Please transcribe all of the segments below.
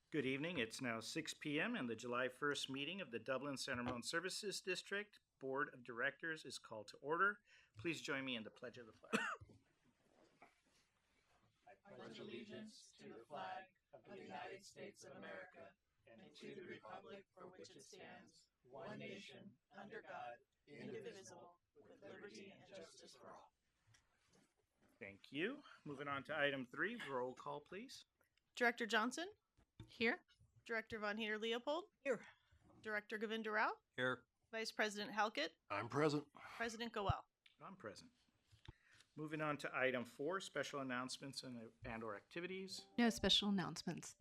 Good evening. It's now 6 p.m. and the July 1st meeting of the Dublin Center Ramon Services District Board of Directors is called to order. Please join me in the Pledge of the Flag. I pledge allegiance to the flag of the United States of America and to the republic for which it stands, one nation, under God, indivisible, with liberty and justice for all. Thank you. Moving on to item 3, roll call, please. Director Johnson, Here. Director Von Heater Leopold, Here. Director Govinda Rao, Here. Vice President Halkett, I'm present. President Goel. I'm present. Moving on to item 4, special announcements and or activities. No special announcements.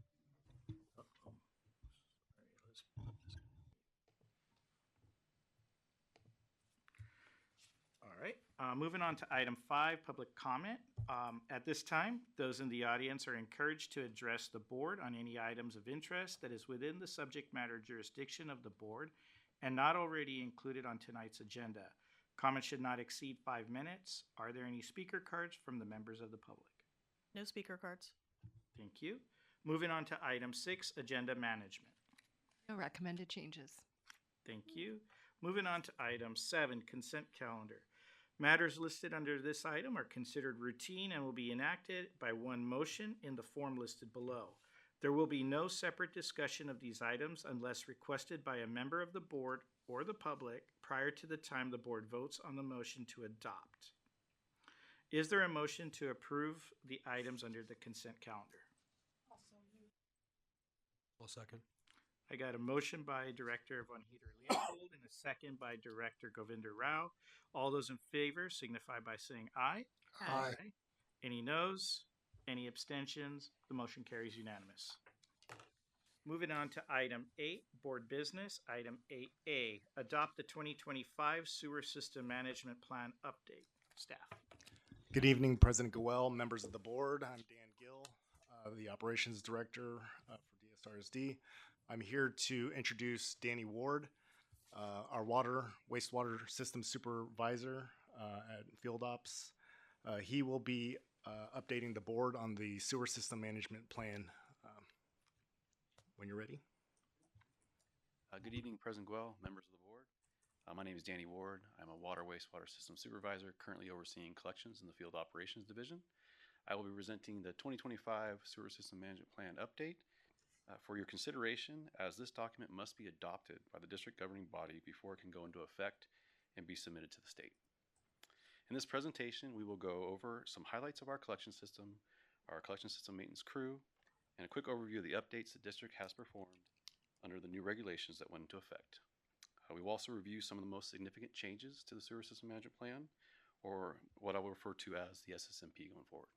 All right. Moving on to item 5, public comment. At this time, those in the audience are encouraged to address the board on any items of interest that is within the subject matter jurisdiction of the board and not already included on tonight's agenda. Comments should not exceed 5 minutes. Are there any speaker cards from the members of the public? No speaker cards. Thank you. Moving on to item 6, agenda management. No recommended changes. Thank you. Moving on to item 7, consent calendar. Matters listed under this item are considered routine and will be enacted by one motion in the form listed below. There will be no separate discussion of these items unless requested by a member of the board or the public prior to the time the board votes on the motion to adopt. Is there a motion to approve the items under the consent calendar? I'll second. I got a motion by Director Von Heater Leopold and a second by Director Govinda Rao. All those in favor signify by saying aye. Aye. Any noes? Any abstentions? The motion carries unanimous. Moving on to item 8, board business. Item 8A, adopt the 2025 sewer system management plan update. Staff. Good evening, President Goel, members of the board. I'm Dan Gill, the operations director for DSRSD. I'm here to introduce Danny Ward, our wastewater system supervisor at Field Ops. He will be updating the board on the sewer system management plan when you're ready. Good evening, President Guel, members of the board. My name is Danny Ward. I'm a water wastewater system supervisor, currently overseeing collections in the field operations division. I will be presenting the 2025 sewer system management plan update for your consideration, as this document must be adopted by the district governing body before it can go into effect and be submitted to the state. In this presentation, we will go over some highlights of our collection system maintenance crew, and a quick overview of the updates the district has performed under the new regulations that went into effect. We will also review some of the most significant changes to the sewer system management plan, or what I will refer to as the SSMP going forward.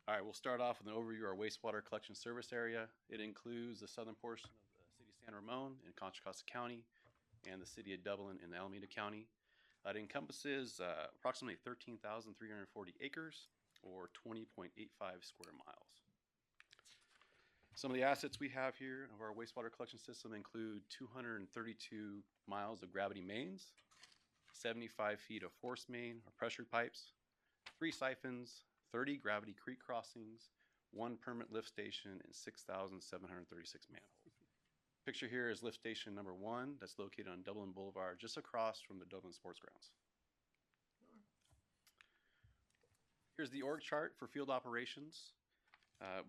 All right, we'll start off with an overview of our wastewater collection service area. It includes the southern portion of the city of San Ramon in Contra Costa County and the city of Dublin in Alameda County. It encompasses approximately 13,340 acres or 20.85 square miles. Some of the assets we have here of our wastewater collection system include 232 miles of gravity mains, 75 feet of force main or pressure pipes, 3 siphons, 30 gravity creek crossings, 1 permanent lift station, and 6,736 manholes. Picture here is lift station number 1 that's located on Dublin Boulevard, just across from the Dublin Sports Grounds. Here's the org chart for field operations.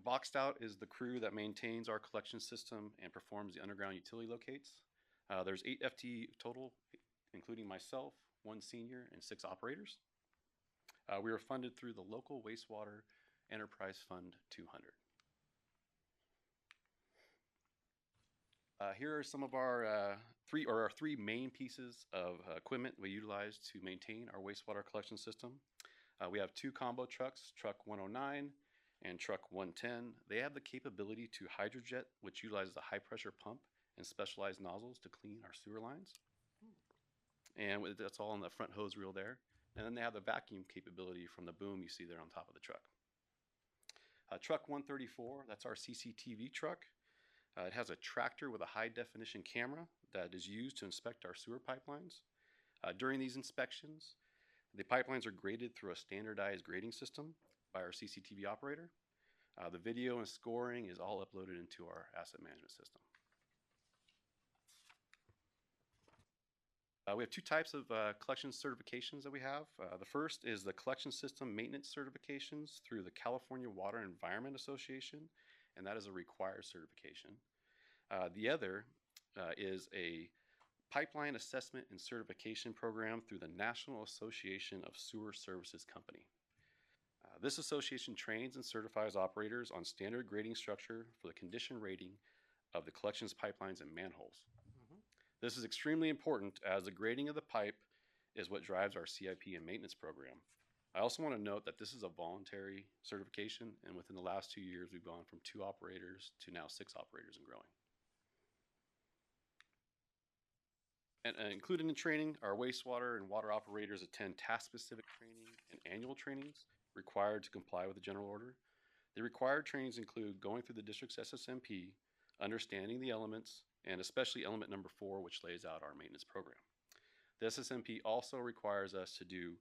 Boxed out is the crew that maintains our collection system and performs the underground utility locates. There's 8 FTE total, including myself, 1 senior, and 6 operators. We are funded through the local wastewater enterprise fund 200. Here are some of our three main pieces of equipment we utilize to maintain our wastewater collection system. We have 2 combo trucks, truck 109 and truck 110. They have the capability to hydrojet, which utilizes a high pressure pump and specialized nozzles to clean our sewer lines. And that's all on the front hose reel there. And then they have the vacuum capability from the boom you see there on top of the truck. Truck 134, that's our CCTV truck. It has a tractor with a high definition camera that is used to inspect our sewer pipelines. During these inspections, The pipelines are graded through a standardized grading system by our CCTV operator. The video and scoring is all uploaded into our asset management system. We have two types of collection certifications that we have. The first is the Collection System Maintenance Certifications through the California Water and Environment Association, and that is a required certification. The other is a Pipeline Assessment and Certification Program through the National Association of Sewer Services Company. This association trains and certifies operators on standard grading structure for the condition rating of the collections pipelines and manholes. This is extremely important as the grading of the pipe is what drives our CIP and maintenance program. I also want to note that this is a voluntary certification, and within the last 2 years, we've gone from 2 operators to now 6 operators and growing. And included in training, our wastewater and water operators attend task-specific training and annual trainings required to comply with the general order. The required trainings include going through the district's SSMP, understanding the elements, and especially element number 4, which lays out our maintenance program. The SSMP also requires us to do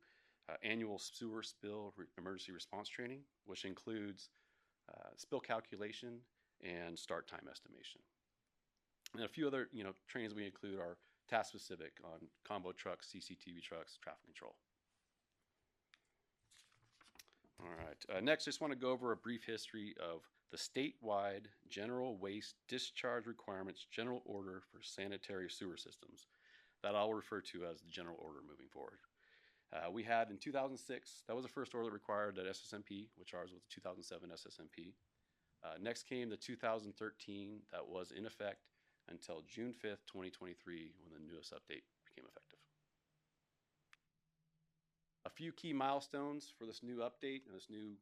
annual sewer spill emergency response training, which includes spill calculation and start time estimation. And a few other trainings we include are task specific on combo trucks, CCTV trucks, traffic control. All right, next I just want to go over a brief history of the statewide General Waste Discharge Requirements General Order for Sanitary Sewer Systems that I'll refer to as the General Order moving forward. We had in 2006, that was the first order that required that SSMP, which ours was the 2007 SSMP. Next came the 2013 that was in effect until June 5th, 2023, when the newest update became effective. A few key milestones for this new update and this new,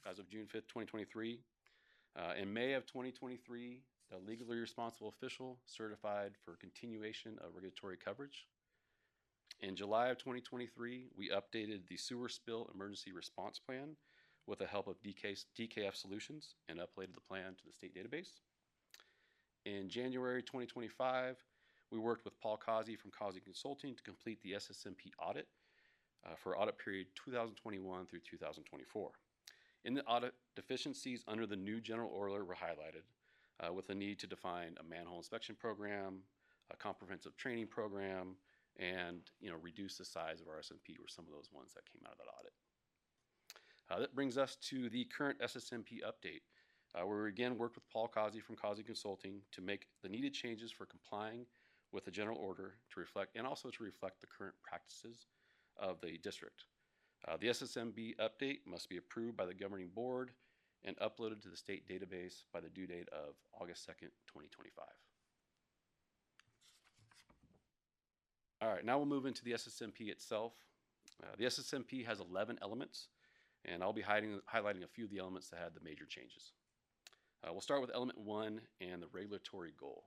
as of June 5th, 2023. In May of 2023, the legally responsible official certified for continuation of regulatory coverage. In July of 2023, we updated the sewer spill emergency response plan with the help of DKF Solutions and uploaded the plan to the state database. In January 2025, we worked with Paul Causey from Causey Consulting to complete the SSMP audit for audit period 2021 through 2024. In the audit, deficiencies under the new general order were highlighted with the need to define a manhole inspection program, a comprehensive training program, and reduce the size of our SMP were some of those ones that came out of that audit. That brings us to the current SSMP update, where we again worked with Paul Causey from Causey Consulting to make the needed changes for complying with the general order to reflect, and also to reflect the current practices of the district. The SSMB update must be approved by the governing board and uploaded to the state database by the due date of August 2nd, 2025. All right, now we'll move into the SSMP itself. The SSMP has 11 elements, and I'll be highlighting a few of the elements that had the major changes. We'll start with element 1 and the regulatory goal.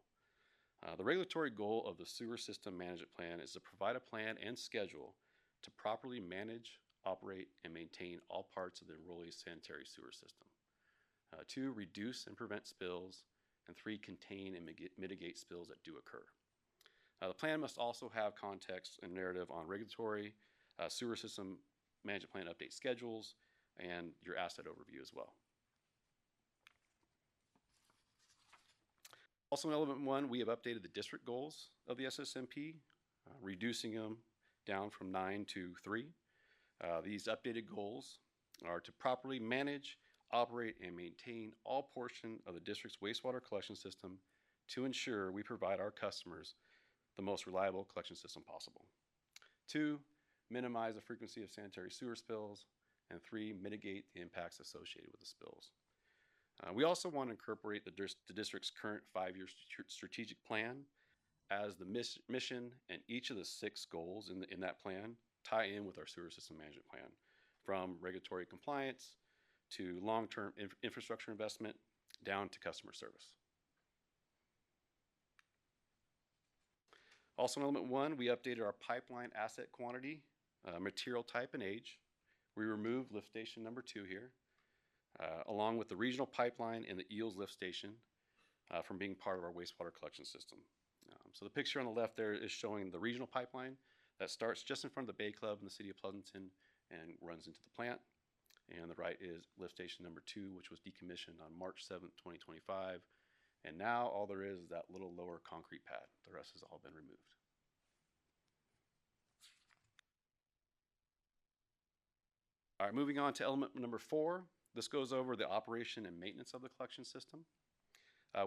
The regulatory goal of the sewer system management plan is to provide a plan and schedule to properly manage, operate, and maintain all parts of the enrollee's sanitary sewer system. 2, reduce and prevent spills, and 3, contain and mitigate spills that do occur. The plan must also have context and narrative on regulatory, sewer system management plan update schedules, and your asset overview as well. Also in element 1, we have updated the district goals of the SSMP, reducing them down from 9 to 3. These updated goals are to properly manage, operate, and maintain all portion of the district's wastewater collection system to ensure we provide our customers the most reliable collection system possible. 2, minimize the frequency of sanitary sewer spills. And 3, mitigate the impacts associated with the spills. We also want to incorporate the district's current 5-year strategic plan as the mission, and each of the 6 goals in that plan tie in with our sewer system management plan, from regulatory compliance to long-term infrastructure investment down to customer service. Also in element 1, we updated our pipeline asset quantity, material type, and age. We removed lift station number 2 here, along with the regional pipeline and the Eels lift station from being part of our wastewater collection system. So the picture on the left there is showing the regional pipeline. that starts just in front of the Bay Club in the city of Pleasanton and runs into the plant. And the right is lift station number 2, which was decommissioned on March 7th, 2025. And now all there is that little lower concrete pad. The rest has all been removed. All right, moving on to element number 4. This goes over the operation and maintenance of the collection system.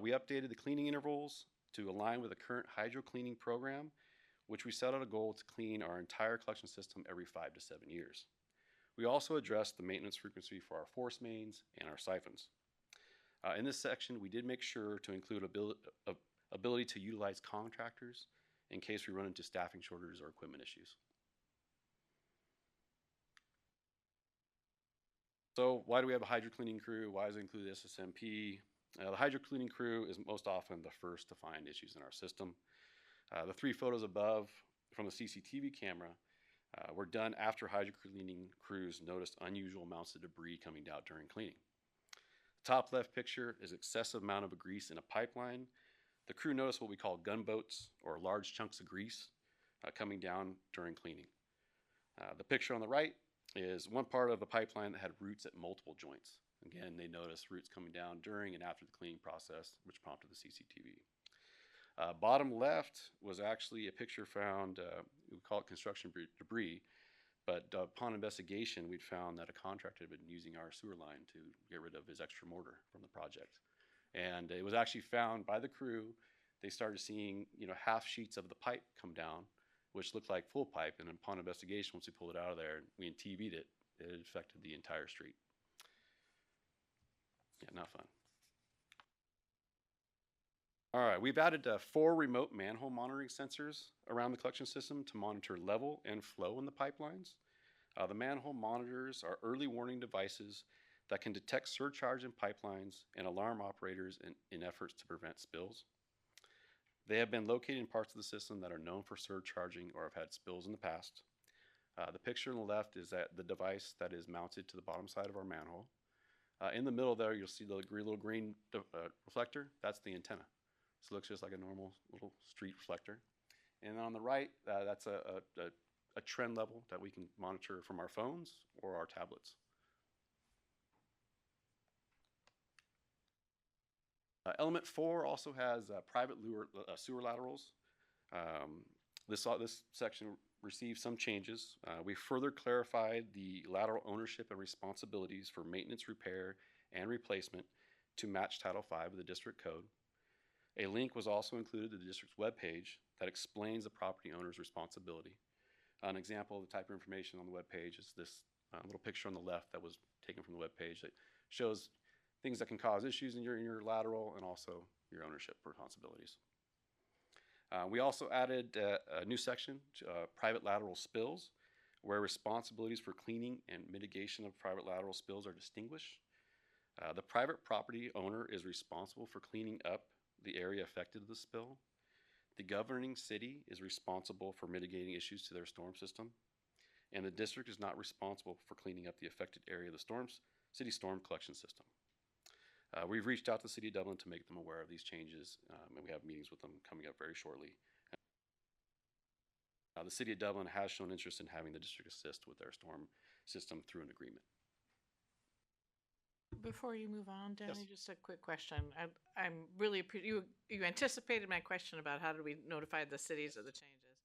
We updated the cleaning intervals to align with the current hydro cleaning program, which we set out a goal to clean our entire collection system every 5 to 7 years. We also addressed the maintenance frequency for our force mains and our siphons. In this section, we did make sure to include ability to utilize contractors in case we run into staffing shortages or equipment issues. So why do we have a hydro cleaning crew? Why does it include SSMP? The hydro cleaning crew is most often the first to find issues in our system. The 3 photos above from the CCTV camera were done after hydro cleaning crews noticed unusual amounts of debris coming out during cleaning. The top left picture is excessive amount of grease in a pipeline. The crew noticed what we call gunboats, or large chunks of grease, coming down during cleaning. The picture on the right is one part of the pipeline that had roots at multiple joints. Again, they noticed roots coming down during and after the cleaning process, which prompted the CCTV. Bottom left was actually a picture found, we call it construction debris, but upon investigation, we'd found that a contractor had been using our sewer line to get rid of his extra mortar from the project. And it was actually found by the crew. They started seeing, half sheets of the pipe come down, which looked like full pipe. And upon investigation, once we pulled it out of there, we TV'd it, it affected the entire street. Yeah, not fun. All right, we've added 4 remote manhole monitoring sensors around the collection system to monitor level and flow in the pipelines. The manhole monitors are early warning devices that can detect surcharge in pipelines and alarm operators in efforts to prevent spills. They have been located in parts of the system that are known for surcharging or have had spills in the past. The picture on the left is the device that is mounted to the bottom side of our manhole. In the middle there, you'll see the little green reflector. That's the antenna. So it looks just like a normal little street reflector. And on the right, that's a trend level that we can monitor from our phones or our tablets. Element 4 also has private sewer laterals. This section received some changes. We further clarified the lateral ownership and responsibilities for maintenance, repair, and replacement to match Title V of the District Code. A link was also included to the district's webpage that explains the property owner's responsibility. An example of the type of information on the webpage is this little picture on the left that was taken from the webpage that shows things that can cause issues in your lateral and also your ownership responsibilities. We also added a new section, private lateral spills, where responsibilities for cleaning and mitigation of private lateral spills are distinguished. The private property owner is responsible for cleaning up the area affected of the spill. The governing city is responsible for mitigating issues to their storm system, and the district is not responsible for cleaning up the affected area of the city storm collection system. We've reached out to the City of Dublin to make them aware of these changes, and we have meetings with them coming up very shortly. The City of Dublin has shown interest in having the district assist with their storm system through an agreement. Before you move on, Danny, Yes. just a quick question. I'm really you anticipated my question about how do we notify the cities of the changes.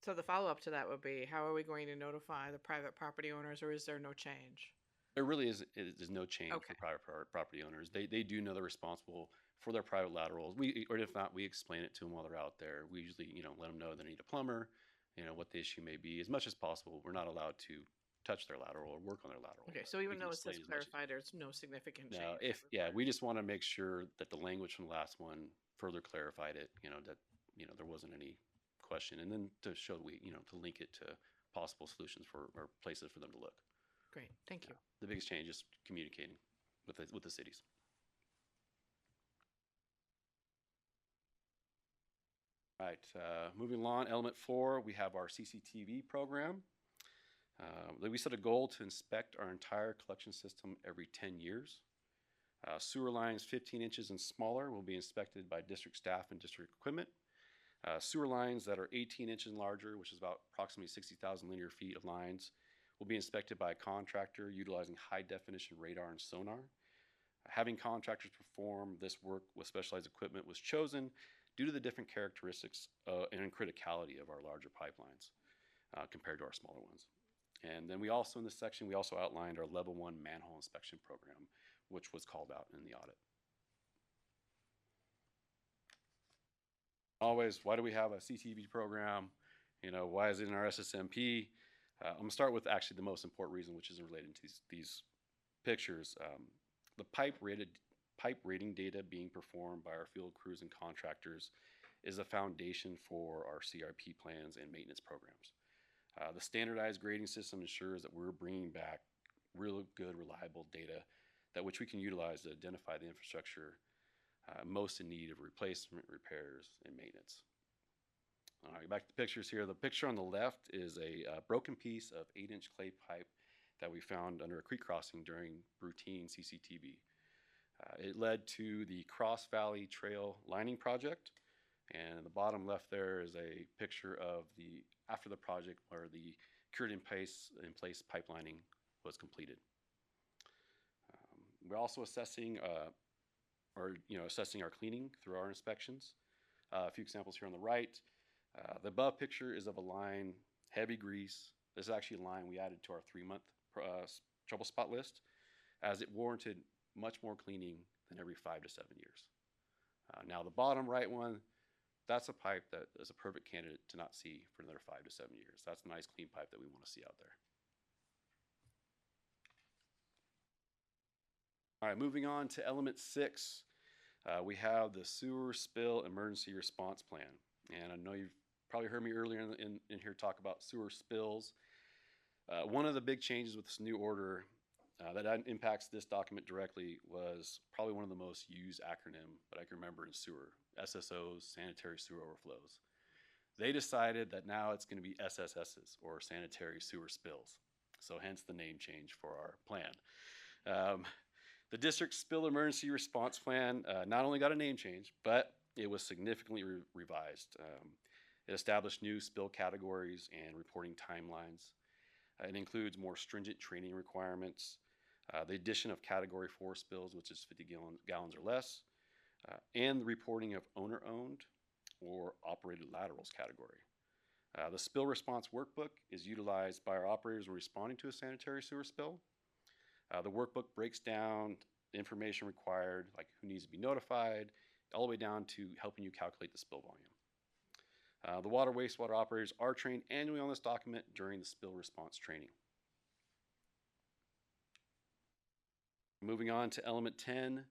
So the follow-up to that would be, how are we going to notify the private property owners, or is there no change? There really is no change Okay. for private property owners. They do know they're responsible for their private laterals. Or if not, we explain it to them while they're out there. We usually, let them know they need a plumber, what the issue may be. As much as possible, we're not allowed to touch their lateral or work on their lateral. Okay, but so we even can though it explain says as much as- clarified, there's no significant change. No, we just want to make sure that the language from the last one further clarified it, that, there wasn't any question. And then to show to link it to possible solutions or places for them to look. Great, thank you. The biggest change is communicating with the cities. All right, moving along, element 4, we have our CCTV program. We set a goal to inspect our entire collection system every 10 years. Sewer lines 15 inches and smaller will be inspected by district staff and district equipment. Sewer lines that are 18 inches and larger, which is about approximately 60,000 linear feet of lines, will be inspected by a contractor utilizing high-definition radar and sonar. Having contractors perform this work with specialized equipment was chosen due to the different characteristics and criticality of our larger pipelines compared to our smaller ones. And then we also, in this section, we also outlined our level 1 manhole inspection program, which was called out in the audit. Always, why do we have a CTV program? You know, why is it in our SSMP? I'm gonna start with actually the most important reason, which is related to these pictures. The pipe rating data being performed by our field crews and contractors is the foundation for our CRP plans and maintenance programs. The standardized grading system ensures that we're bringing back really good, reliable data that which we can utilize to identify the infrastructure most in need of replacement, repairs, and maintenance. All right, back to the pictures here. The picture on the left is a broken piece of 8-inch clay pipe that we found under a creek crossing during routine CCTV. It led to the Cross Valley Trail lining project, and the bottom left there is a picture of the after the project where the cured in place pipelining was completed. We're also assessing assessing our cleaning through our inspections. A few examples here on the right. The above picture is of a line, heavy grease. This is actually a line we added to our 3-month trouble spot list, as it warranted much more cleaning than every 5 to 7 years. Now the bottom right one, that's a pipe that is a perfect candidate to not see for another 5 to 7 years. That's a nice clean pipe that we want to see out there. All right, moving on to element 6, we have the sewer spill emergency response plan. And I know you've probably heard me earlier in here talk about sewer spills. One of the big changes with this new order that impacts this document directly was probably one of the most used acronym that I can remember in sewer, SSOs, sanitary sewer overflows. They decided that now it's going to be SSSs, or sanitary sewer spills. So hence the name change for our plan. The district spill emergency response plan not only got a name change, but it was significantly revised. It established new spill categories and reporting timelines. It includes more stringent training requirements, the addition of category 4 spills, which is 50 gallons or less, and the reporting of owner-owned or operated laterals category. The spill response workbook is utilized by our operators when responding to a sanitary sewer spill. The workbook breaks down the information required, like who needs to be notified, all the way down to helping you calculate the spill volume. The water wastewater operators are trained annually on this document during the spill response training. Moving on to element 10,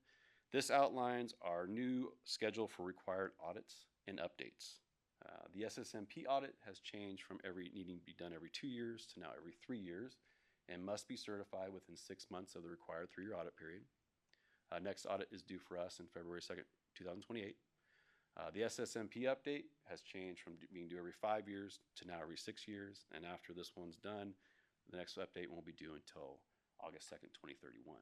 this outlines our new schedule for required audits and updates. The SSMP audit has changed from needing to be done every 2 years to now every 3 years, and must be certified within 6 months of the required 3-year audit period. Next audit is due for us in February 2nd, 2028. The SSMP update has changed from being due every 5 years to now every 6 years, and after this one's done, the next update won't be due until August 2nd, 2031.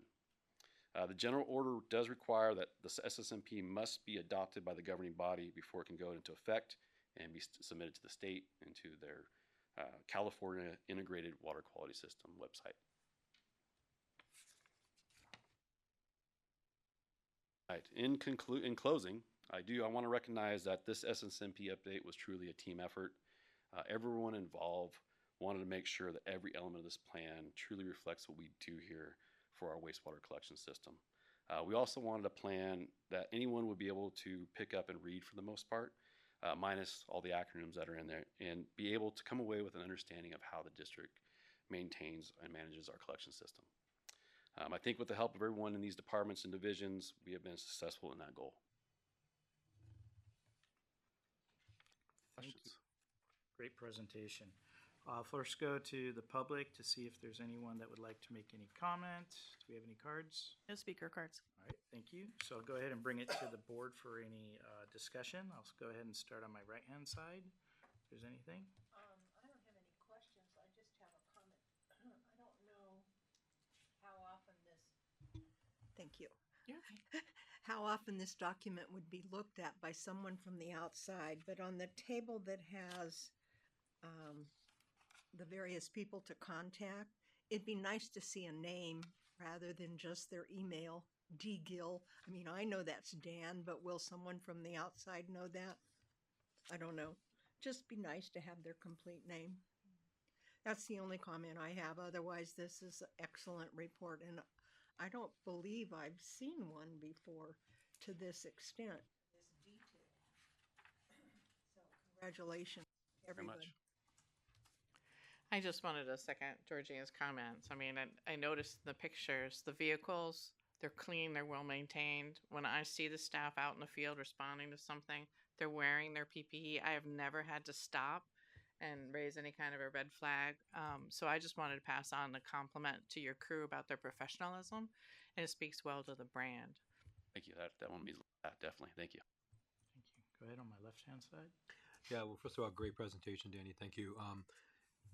The general order does require that the SSMP must be adopted by the governing body before it can go into effect and be submitted to the state and to their California Integrated Water Quality System website. Right. In closing, I want to recognize that this SSMP update was truly a team effort. Everyone involved wanted to make sure that every element of this plan truly reflects what we do here for our wastewater collection system. We also wanted a plan that anyone would be able to pick up and read for the most part, minus all the acronyms that are in there, and be able to come away with an understanding of how the district maintains and manages our collection system. I think with the help of everyone in these departments and divisions, we have been successful in that goal. Thank you. Great presentation. I'll first go to the public to see if there's anyone that would like to make any comment. Do we have any cards? No speaker cards. All right, thank you. So I'll go ahead and bring it to the board for any discussion. I'll go ahead and start on my right-hand side, if there's anything. I don't have any questions, I just have a comment. I don't know how often this. Thank you. Yeah. how often this document would be looked at by someone from the outside, but on the table that has the various people to contact, it'd be nice to see a name rather than just their email, D. Gill. I mean, I know that's Dan, but will someone from the outside know that? I don't know. Just be nice to have their complete name. That's the only comment I have. Otherwise, this is an excellent report, and I don't believe I've seen one before to this extent, this detail. So, congratulations, Very everybody. much. I just wanted to second Georgina's comments. I mean, I noticed in the pictures, the vehicles, they're clean, they're well maintained. When I see the staff out in the field responding to something, they're wearing their PPE. I have never had to stop and raise any kind of a red flag. So I just wanted to pass on the compliment to your crew about their professionalism, and it speaks well to the brand. Thank you. That one means a lot, definitely. Thank you. Thank you. Go ahead on my left-hand side. Yeah, well, first of all, great presentation, Danny. Thank you.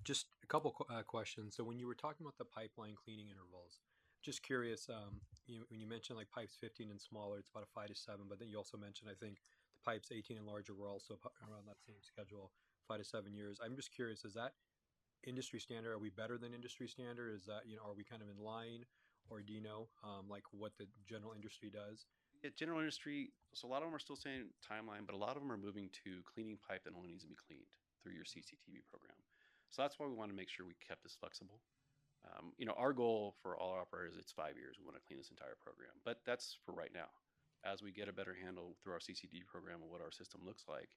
Just a couple questions. So when you were talking about the pipeline cleaning intervals, just curious, when you mentioned like pipes 15 and smaller, it's about a 5 to 7, but then you also mentioned, I think, the pipes 18 and larger were also around that same schedule, 5 to 7 years. I'm just curious, is that industry standard? Are we better than industry standard? Is that, are we kind of in line? Or do you know, like what the general industry does? Yeah, general industry, so a lot of them are still saying timeline, but a lot of them are moving to cleaning pipe that only needs to be cleaned through your CCTV program. So that's why we want to make sure we kept this flexible. Our goal for all our operators, it's 5 years. We want to clean this entire program, but that's for right now. As we get a better handle through our CCTV program of what our system looks like,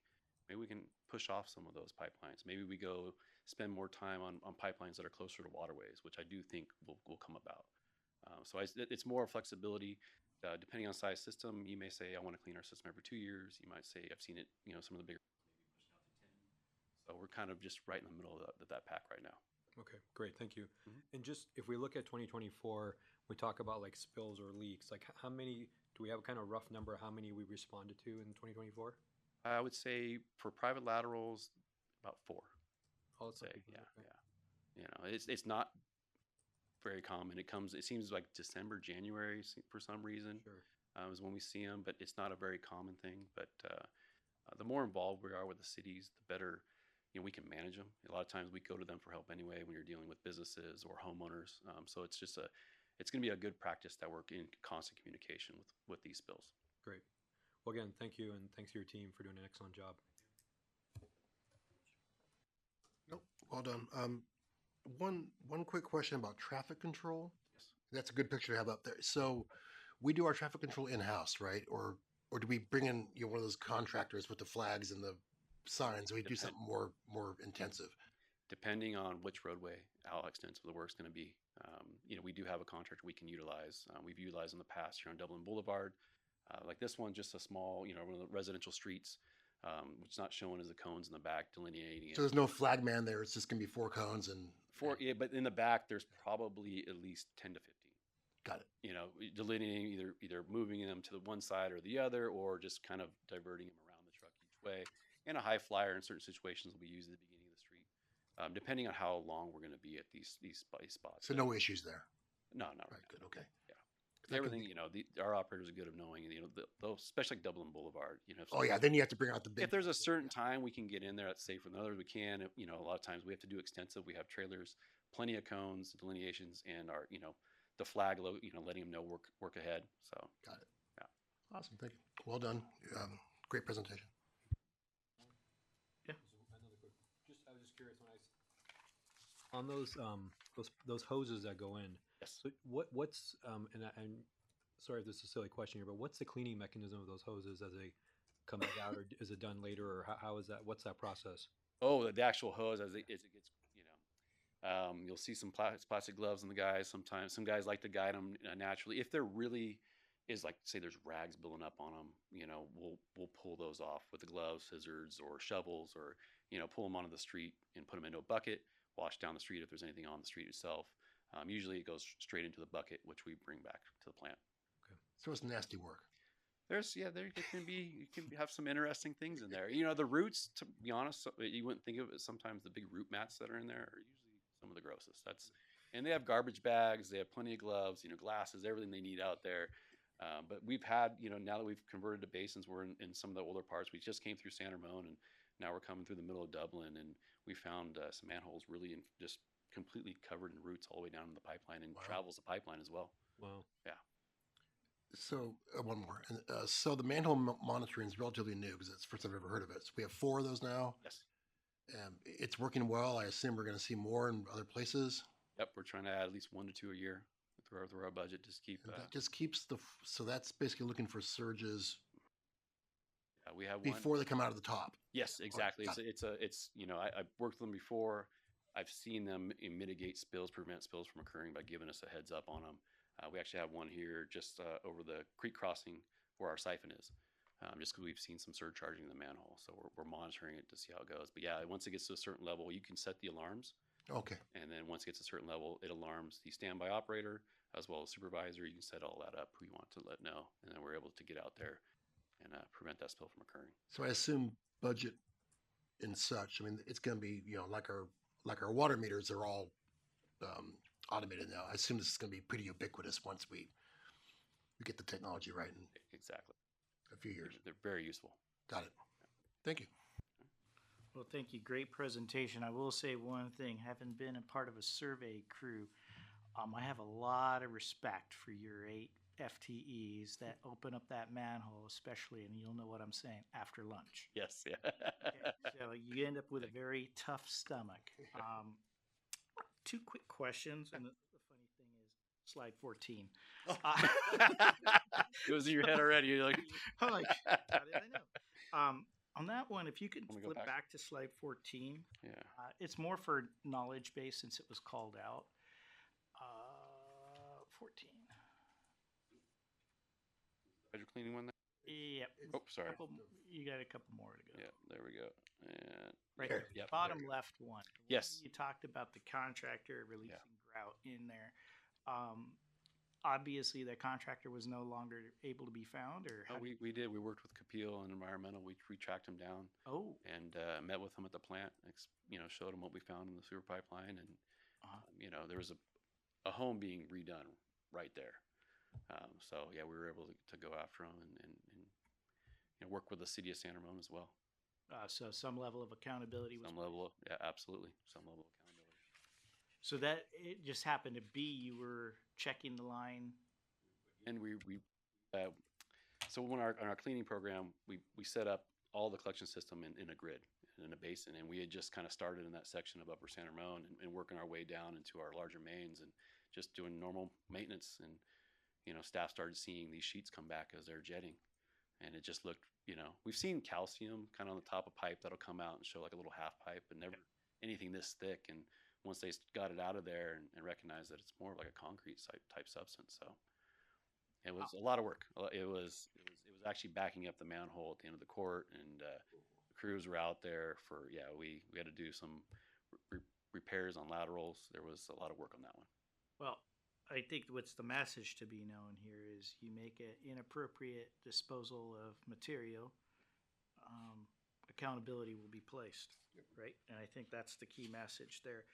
maybe we can push off some of those pipelines. Maybe we go spend more time on pipelines that are closer to waterways, which I do think will come about. So it's more flexibility. Depending on size system, you may say, I want to clean our system every 2 years. You might say, I've seen it, some of the bigger maybe pushing out to 10. So we're kind of just right in the middle of that pack right now. Okay, great. Thank you. Mhm. And just if we look at 2024, we talk about like spills or leaks, like how many, do we have a kind of rough number of how many we responded to in 2024? I would say for private laterals, about 4. Oh, it's Say, like, yeah. It's not very common. It seems like December, January for some reason. Sure. Is when we see them, but it's not a very common thing. But the more involved we are with the cities, the better we can manage them. A lot of times we go to them for help anyway when you're dealing with businesses or homeowners. So it's just it's going to be a good practice that we're in constant communication with these spills. Great. Well, again, thank you, and thanks to your team for doing an excellent job. Nope, well done. One quick question about traffic control. Yes. That's a good picture to have up there. So we do our traffic control in-house, right? Or do we bring in one of those contractors with the flags and the signs? We do something more intensive. Depending on which roadway, how extensive the work's going to be. We do have a contractor we can utilize. We've utilized in the past here on Dublin Boulevard. Like this one, just a small, one of the residential streets, which is not shown as the cones in the back delineating. So there's no flag man there. It's just going to be 4 cones and. Yeah, but in the back, there's probably at least 10 to 15. Got it. Delineating either moving them to the one side or the other, or just kind of diverting them around the truck each way. And a high flyer in certain situations will be used at the beginning of the street, depending on how long we're going to be at these spots. So no issues there. No, not Right. Good. Okay. Yeah. Everything, our operators are good of knowing, those, especially like Dublin Boulevard, Oh yeah. Then you have to bring out the big. if there's a certain time we can get in there that's safer than others, we can. A lot of times we have to do extensive. We have trailers, plenty of cones, delineations, and our, the flag, letting them know work ahead. So Got it. Yeah. Awesome. Thank you. Well done. Great presentation. Yeah. Another quick, I was just curious on those hoses that go in. Yes. So what's and I'm sorry if this is a silly question here, but what's the cleaning mechanism of those hoses as they come back out, or is it done later, or how is that? What's that process? Oh, the actual hose as it gets, you'll see some plastic gloves on the guys. Sometimes some guys like to guide them naturally. If there really is, like, say there's rags building up on them, we'll pull those off with the gloves, scissors, or shovels, or pull them onto the street and put them into a bucket, wash down the street if there's anything on the street itself. Usually it goes straight into the bucket, which we bring back to the plant. Okay. So it's nasty work. There you can have some interesting things in there. The roots, to be honest, you wouldn't think of it. Sometimes the big root mats that are in there are usually some of the grossest. And they have garbage bags, they have plenty of gloves, glasses, everything they need out there. But we've had, now that we've converted to basins, we're in some of the older parts. We just came through San Ramon, and now we're coming through the middle of Dublin, and we found some manholes really just completely covered in roots all the way down in the pipeline, and Wow. travels the pipeline as well. Wow. Yeah. So one more. So the manhole monitoring is relatively new because it's the first I've ever heard of it. So we have 4 of those now. Yes. It's working well. I assume we're going to see more in other places. Yep. We're trying to add at least 1 to 2 a year through our budget. Just keep. And that just keeps so that's basically looking for surges We have one. before they come out of the top. Yes, exactly. got It's I've worked with them before. I've seen them mitigate spills, prevent spills from occurring by giving us a heads up on them. We actually have one here just over the creek crossing where our siphon is, just because we've seen some surcharging in the manhole. So we're monitoring it to see how it goes. But yeah, once it gets to a certain level, you can set the alarms. Okay. And then once it gets to a certain level, it alarms the standby operator as well as supervisor. You can set all that up who you want to let know. And then we're able to get out there and prevent that spill from occurring. So I assume budget and such. I mean, it's going to be like our water meters are all automated now. I assume this is going to be pretty ubiquitous once we get the technology right in Exactly. a few years. They're very useful. Got it. Thank you. Well, thank you. Great presentation. I will say one thing, having been a part of a survey crew, I have a lot of respect for your 8 FTEs that open up that manhole, especially, and you'll know what I'm saying, after lunch. Yes. Yeah. Okay, so you end up with a very tough stomach. 2 quick questions, and the funny thing is, slide 14. It was in your head already. You're like, I'm like, how did I know? On that one, if you could Let me go flip back. back to slide 14, yeah. it's more for knowledge base since it was called out. 14. Hydro cleaning one there? Yep. Oh, sorry. You got a couple more to go. Yeah, there we go. And Right Here. there. Yep, Bottom there you go. left one. The one Yes. You talked about the contractor releasing grout in there. Obviously, the contractor was no longer able to be found, or Oh, we did. We worked with Capil and Environmental. We tracked him down oh, and met with him at the plant. Showed him what we found in the sewer pipeline, and there was a home being redone right there. So yeah, we were able to go after him and work with the city of San Ramon as well. so some level of accountability was. Some level of, yeah, absolutely, some level of accountability. So that it just happened to be you were checking the line. And so when on our cleaning program, we set up all the collection system in a grid, in a basin, and we had just kind of started in that section of Upper San Ramon and working our way down into our larger mains and just doing normal maintenance. And staff started seeing these sheets come back as they're jetting, and it just looked, we've seen calcium kind of on the top of pipe that'll come out and show like a little half pipe, but never anything this thick. And once they got it out of there and recognized that it's more of like a concrete type substance, so it was a lot of work. It was actually backing up the manhole at the end of the court, and the crews were out there for we had to do some repairs on laterals. There was a lot of work on that one. Well, I think what's the message to be known here is you make an inappropriate disposal of material, accountability will be placed, right? And I think that's the key message there.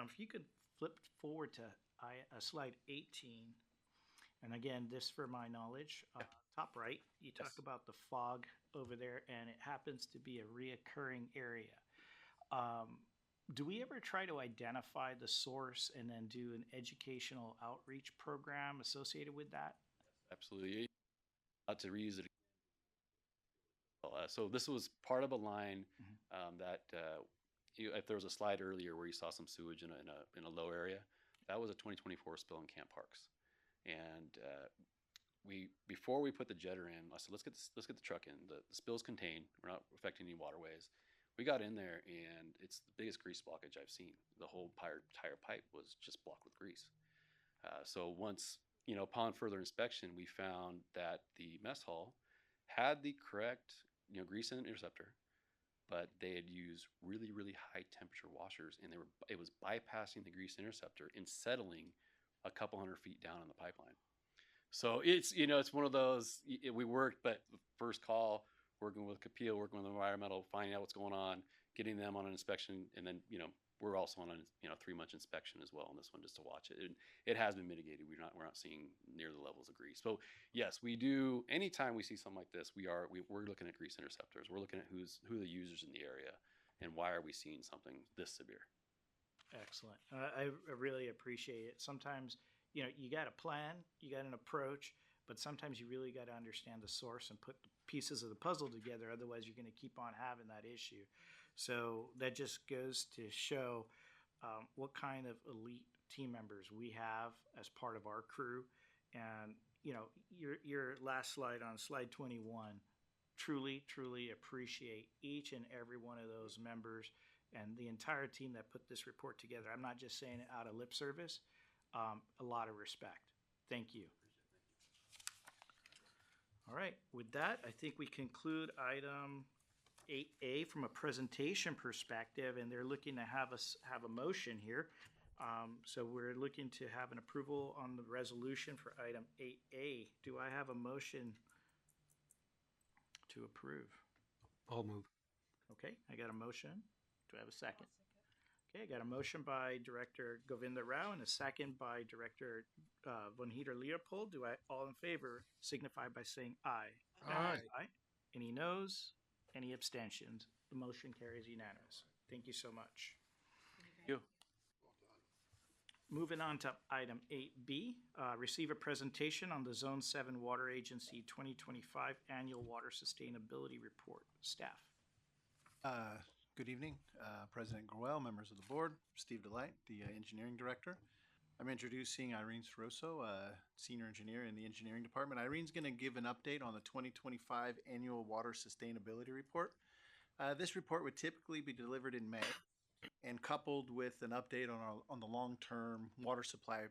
If you could flip forward to slide 18, and again, this for my knowledge, top right, you talk about the fog over there, and it happens to be a reoccurring area. Do we ever try to identify the source and then do an educational outreach program associated with that? Absolutely. To reuse it. So this was part of a line that if there was a slide earlier where you saw some sewage in a low area, that was a 2024 spill in Camp Parks. And before we put the jetter in, I said, let's get the truck in. The spill's contained. We're not affecting any waterways. We got in there, and it's the biggest grease blockage I've seen. The whole entire pipe was just blocked with grease. So once, upon further inspection, we found that the mess hall had the correct, grease interceptor, but they had used really, really high temperature washers, and it was bypassing the grease interceptor and settling a couple hundred feet down in the pipeline. So it's one of those, we worked, but the first call, working with Capil, working with Environmental, finding out what's going on, getting them on an inspection, and then we're also on a 3-month inspection as well on this one just to watch it. It has been mitigated. We're not seeing near the levels of grease. So yes, we do. Anytime we see something like this, we're looking at grease interceptors. We're looking at who the users in the area and why are we seeing something this severe. Excellent. I really appreciate it. Sometimes, you got a plan, you got an approach, but sometimes you really got to understand the source and put the pieces of the puzzle together. Otherwise, you're going to keep on having that issue. So that just goes to show what kind of elite team members we have as part of our crew. And, your last slide on slide 21, truly, truly appreciate each and every one of those members and the entire team that put this report together. I'm not just saying it out of lip service, a lot of respect. Thank you. All right, with that, I think we conclude item 8A from a presentation perspective, and they're looking to have us have a motion here. So we're looking to have an approval on the resolution for item 8A. Do I have a motion to approve? I'll move. Okay, I got a motion. Do I have a second? Okay, I got a motion by Director Govinda Rao and a second by Director Von Heater Leopold. All in favor signify by saying aye. Aye. Any noes? Any abstentions? The motion carries unanimous. Thank you so much. Thank you. Moving on to item 8B, receive a presentation on the Zone 7 Water Agency 2025 Annual Water Sustainability Report. Staff. Good evening, President Groel, members of the board, Steve Delight, the engineering director. I'm introducing Irene Soroso, senior engineer in the engineering department. Irene's going to give an update on the 2025 Annual Water Sustainability Report. This report would typically be delivered in May and coupled with an update on the long-term water supply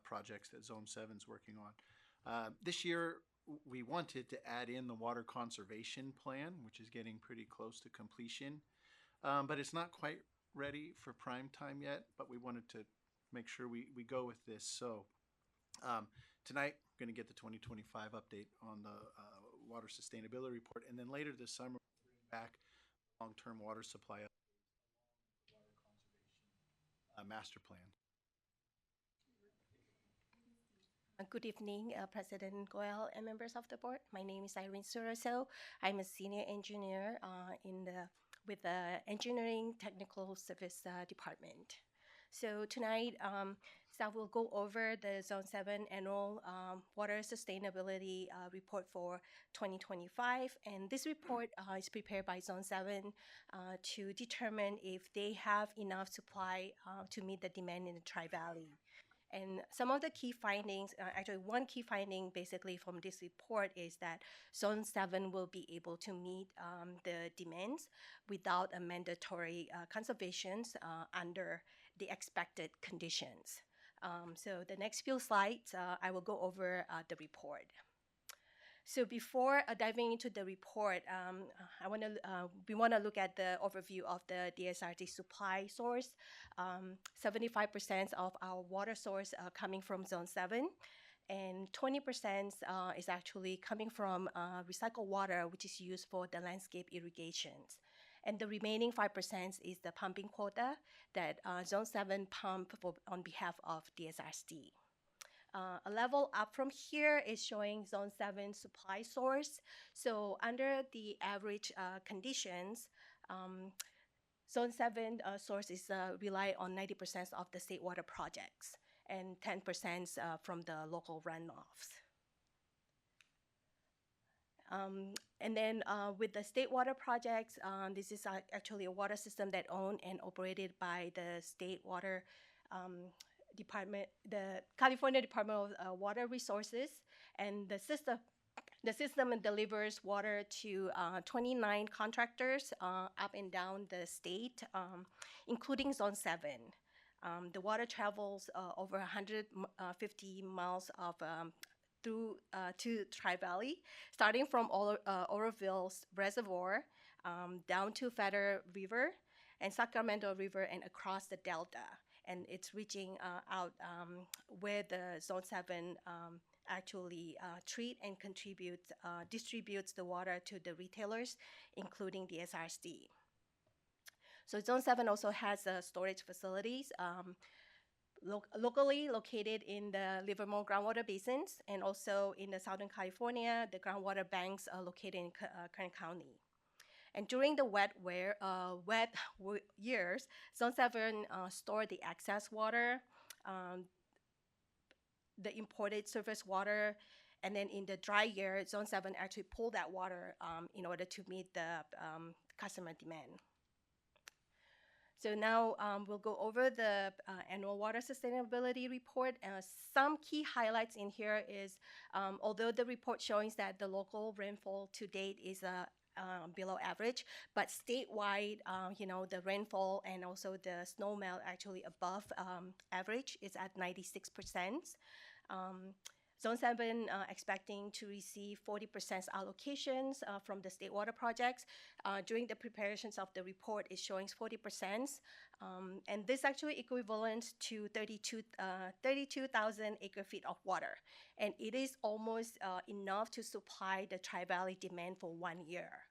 projects that Zone 7 is working on. This year, we wanted to add in the water conservation plan, which is getting pretty close to completion. But it's not quite ready for prime time yet, but we wanted to make sure we go with this. So tonight, we're going to get the 2025 update on the water sustainability report. And then later this summer, we'll bring back long-term water supply master plan. Good evening, President Goel and members of the board. My name is Irene Soroso. I'm a senior engineer with the Engineering Technical Service Department. So tonight, staff will go over the Zone 7 Annual Water Sustainability Report for 2025. And this report is prepared by Zone 7 to determine if they have enough supply to meet the demand in the Tri-Valley. And some of the key findings, actually one key finding basically from this report is that Zone 7 will be able to meet the demands without a mandatory conservations under the expected conditions. So the next few slides, I will go over the report. So before diving into the report, we want to look at the overview of the DSRSD supply source. 75% of our water source coming from Zone 7, and 20% is actually coming from recycled water, which is used for the landscape irrigations. And the remaining 5% is the pumping quota that Zone 7 pump on behalf of DSRSD. A level up from here is showing Zone 7 supply source. So under the average conditions, Zone 7 sources rely on 90% of the state water projects and 10% from the local runoffs. And then with the state water projects, this is actually a water system that owned and operated by the state water department, the California Department of Water Resources, and the system delivers water to 29 contractors up and down the state, including Zone 7. The water travels over 150 miles to Tri-Valley, starting from Oroville's Reservoir down to Feather River and Sacramento River and across the Delta. And it's reaching out where the Zone 7 actually treat and distributes the water to the retailers, including the DSRSD. So Zone 7 also has storage facilities locally located in the Livermore groundwater basins, and also in the Southern California, the groundwater banks are located in Kern County. And during the years, Zone 7 stored the excess water, the imported surface water, and then in the dry year, Zone 7 actually pulled that water in order to meet the customer demand. So now we'll go over the annual water sustainability report. Some key highlights in here is, although the report shows that the local rainfall to date is below average, but statewide, the rainfall and also the snow melt actually above average is at 96%. Zone 7 expecting to receive 40% allocations from the state water projects. During the preparations of the report, it showing 40%. And this actually equivalent to 32,000 acre feet of water. And it is almost enough to supply the Tri-Valley demand for 1 year.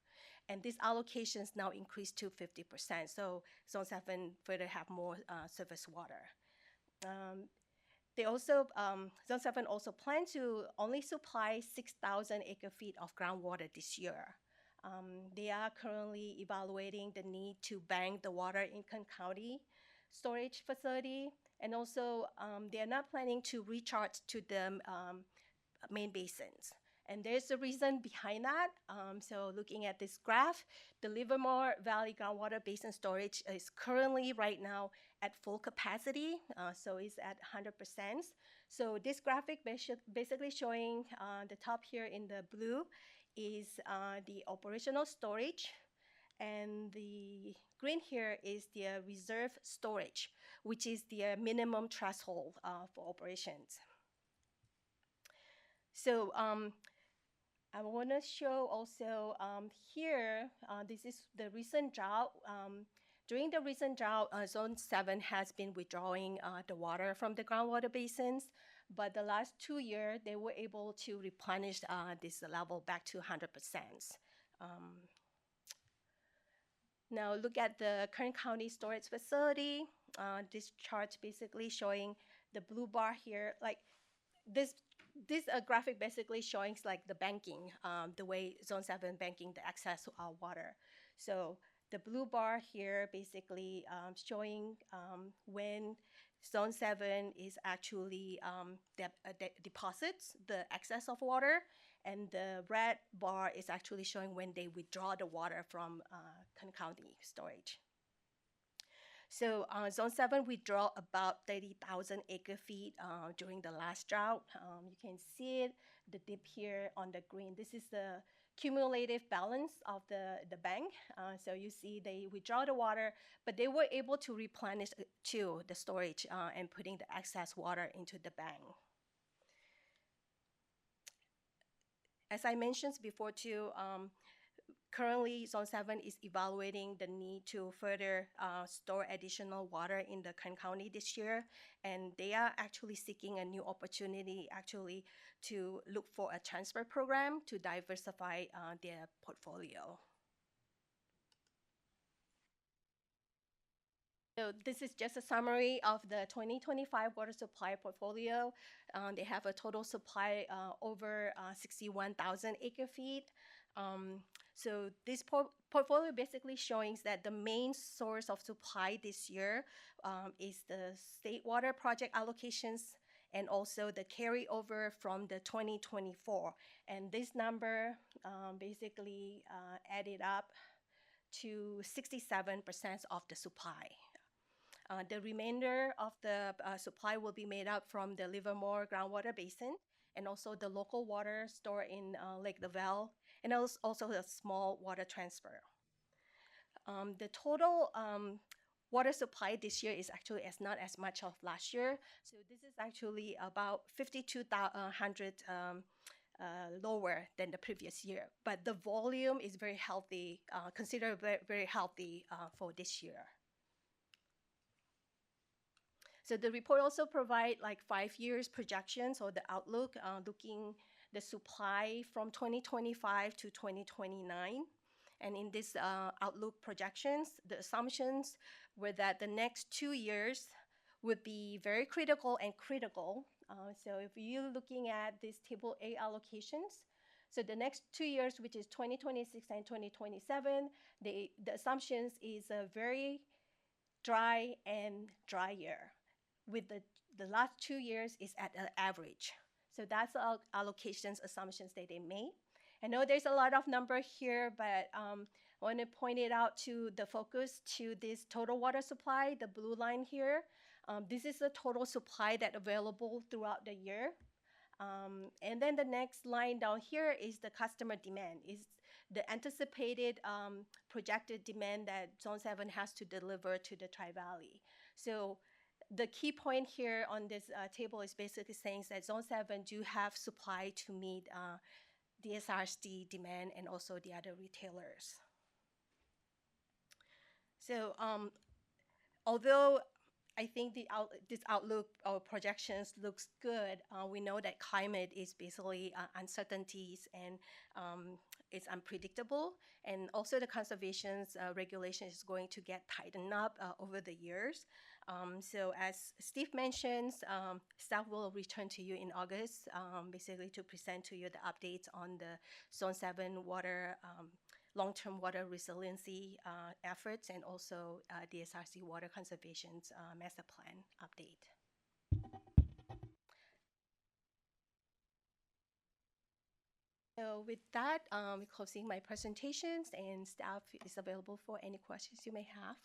And these allocations now increase to 50%. So Zone 7 further have more surface water. Zone 7 also plan to only supply 6,000 acre feet of groundwater this year. They are currently evaluating the need to bank the water in Kern County storage facility, and also they are not planning to recharge to the main basins. And there's a reason behind that. So looking at this graph, the Livermore Valley groundwater basin storage is currently right now at full capacity, so it's at 100%. So this graphic basically showing the top here in the blue is the operational storage, and the green here is the reserve storage, which is the minimum threshold for operations. So I want to show also here, this is the recent drought. During the recent drought, Zone 7 has been withdrawing the water from the groundwater basins, but the last 2 years, they were able to replenish this level back to 100%. Now look at the Kern County storage facility. This chart basically showing the blue bar here, like this graphic basically showing like the banking, the way Zone 7 banking the excess water. So the blue bar here basically showing when Zone 7 is actually deposits the excess of water, and the red bar is actually showing when they withdraw the water from Kern County storage. So Zone 7 withdraw about 30,000 acre feet during the last drought. You can see it, the dip here on the green. This is the cumulative balance of the bank. So you see they withdraw the water, but they were able to replenish too the storage and putting the excess water into the bank. As I mentioned before too, currently, Zone 7 is evaluating the need to further store additional water in the Kern County this year, and they are actually seeking a new opportunity actually to look for a transfer program to diversify their portfolio. So this is just a summary of the 2025 water supply portfolio. They have a total supply over 61,000 acre feet. So this portfolio basically showing that the main source of supply this year is the state water project allocations and also the carryover from the 2024. And this number basically added up to 67% of the supply. The remainder of the supply will be made up from the Livermore groundwater basin and also the local water stored in Lake Lavelle, and also a small water transfer. The total water supply this year is actually not as much of last year. So this is actually about 5,200 lower than the previous year. But the volume is very healthy, considered very healthy for this year. So the report also provide like 5 years projections or the outlook, looking the supply from 2025 to 2029. And in this outlook projections, the assumptions were that the next 2 years would be very critical and critical. So if you're looking at this table A allocations, so the next 2 years, which is 2026 and 2027, the assumptions is a very dry and dry year, with the last 2 years is at an average. So that's all allocations assumptions that they made. I know there's a lot of number here, but I want to point it out to the focus to this total water supply, the blue line here. This is the total supply that available throughout the year. And then the next line down here is the customer demand, is the anticipated projected demand that Zone 7 has to deliver to the Tri-Valley. So the key point here on this table is basically saying that Zone 7 do have supply to meet DSRSD demand and also the other retailers. So although I think this outlook or projections looks good, we know that climate is basically uncertainties and it's unpredictable. And also the conservation's regulation is going to get tightened up over the years. So as Steve mentions, staff will return to you in August, basically to present to you the updates on the Zone 7 water long-term water resiliency efforts and also DSRC water conservation's master plan update. So with that, we're closing my presentations and staff is available for any questions you may have.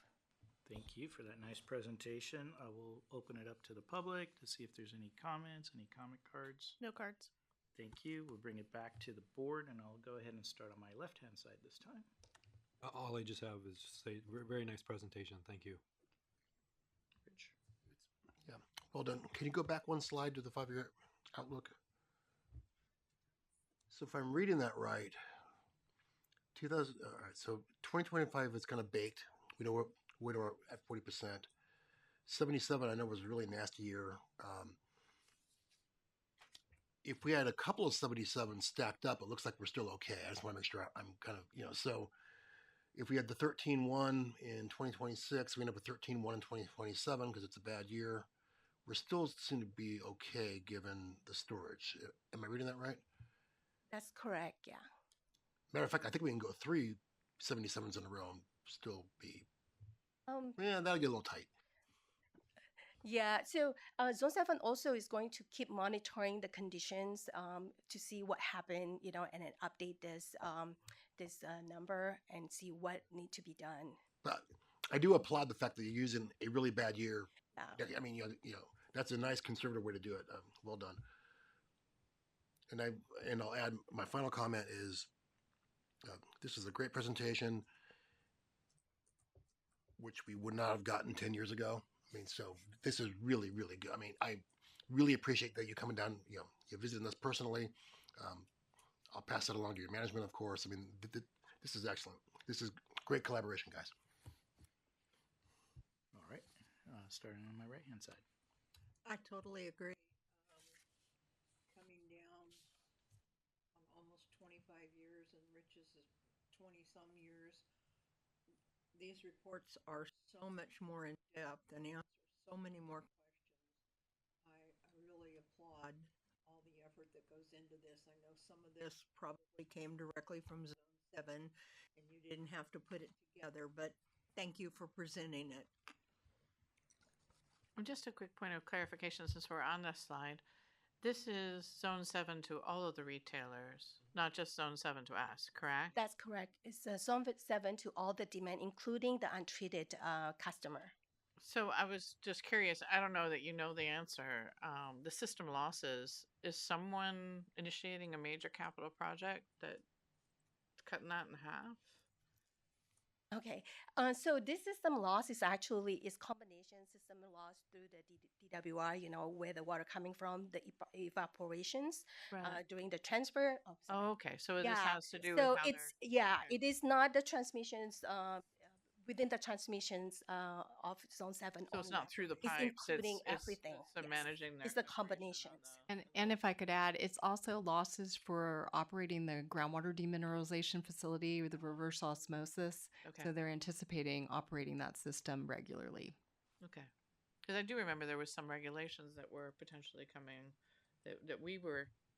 Thank you for that nice presentation. I will open it up to the public to see if there's any comments, any comment cards. No cards. Thank you. We'll bring it back to the board, and I'll go ahead and start on my left-hand side this time. All I just have is say, very nice presentation. Thank you. Rich. Yeah, well done. Can you go back one slide to the 5-year outlook? So if I'm reading that right, 2000. All right, so 2025 is kind of baked. We know we're at 40%. 77, I know, was a really nasty year. If we had a couple of 77 stacked up, it looks like we're still okay. I just want to make sure I'm kind of, so if we had the 13.1 in 2026, we end up with 13.1 in 2027 because it's a bad year. We're still seem to be okay given the storage. Am I reading that right? That's correct, yeah. Matter of fact, I think we can go 3 77s in a row and still be, yeah, that'll get a little tight. Yeah, so Zone 7 also is going to keep monitoring the conditions to see what happened, and then update this number and see what need to be done. But I do applaud the fact that you're using a really bad year. Yeah. I mean, that's a nice conservative way to do it. Well done. And I'll add my final comment is this is a great presentation, which we would not have gotten 10 years ago. I mean, so this is really, really good. I mean, I really appreciate that you coming down, you're visiting us personally. I'll pass that along to your management, of course. I mean, this is excellent. This is great collaboration, guys. All right. Starting on my right-hand side. I totally agree. Coming down on almost 25 years and Rich's is 20-some years, these reports are so much more in depth and answer so many more questions. I really applaud all the effort that goes into this. I know some of this probably came directly from Zone 7 and you didn't have to put it together, but thank you for presenting it. Just a quick point of clarification since we're on this slide. This is Zone 7 to all of the retailers, not just Zone 7 to us, correct? That's correct. It's Zone 7 to all the demand, including the untreated customer. So I was just curious. I don't know that you know the answer. The system losses, is someone initiating a major capital project that's cutting that in half? Okay, so this system loss is actually combination system loss through the DWR, where the water coming from, the evaporations during the transfer. Oh, okay, so this has to do so with how it's it is not the transmissions within the transmissions of Zone 7 So it's only. not through the It's pipes. including it's, everything. It's yes. managing their It's the administration on combinations. And if I could add, it's also losses for operating the groundwater demineralization facility with the reverse osmosis. Okay. So they're anticipating operating that system regularly. Okay. Because I do remember there was some regulations that were potentially coming that we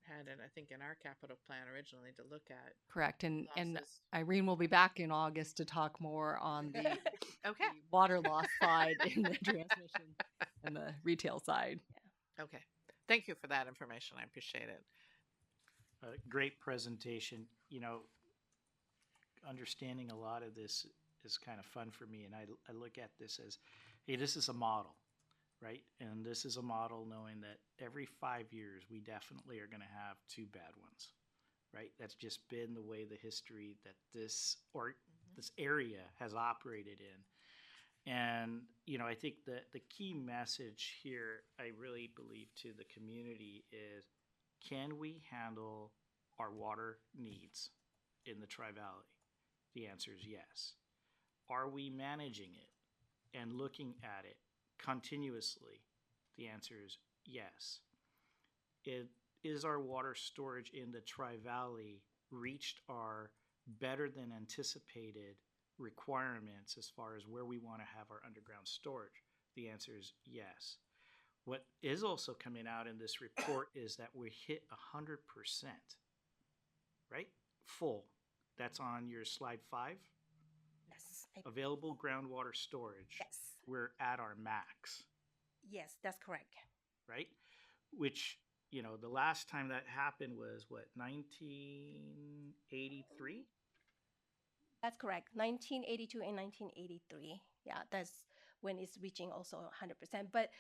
had, I think, in our capital plan originally to look at. Correct. And Losses. Irene will be back in August to talk more on the Okay. water loss side in the transmission and the retail side. Okay. Thank you for that information. I appreciate it. Great presentation. You know, understanding a lot of this is kind of fun for me, and I look at this as, hey, this is a model, right? And this is a model knowing that every 5 years we definitely are going to have two bad ones, right? That's just been the way the history that this area has operated in. And, you know, I think the key message here, I really believe to the community is, can we handle our water needs in the Tri-Valley? The answer is yes. Are we managing it and looking at it continuously? The answer is yes. Is our water storage in the Tri-Valley reached our better than anticipated requirements as far as where we want to have our underground storage? The answer is yes. What is also coming out in this report is that we hit 100%, right? Full. That's on your slide 5. Yes. Available groundwater storage. Yes. We're at our max, Yes, that's correct. right? Which, you know, the last time that happened was what, 1983? That's correct. 1982 and 1983. Yeah, that's when it's reaching also 100%. But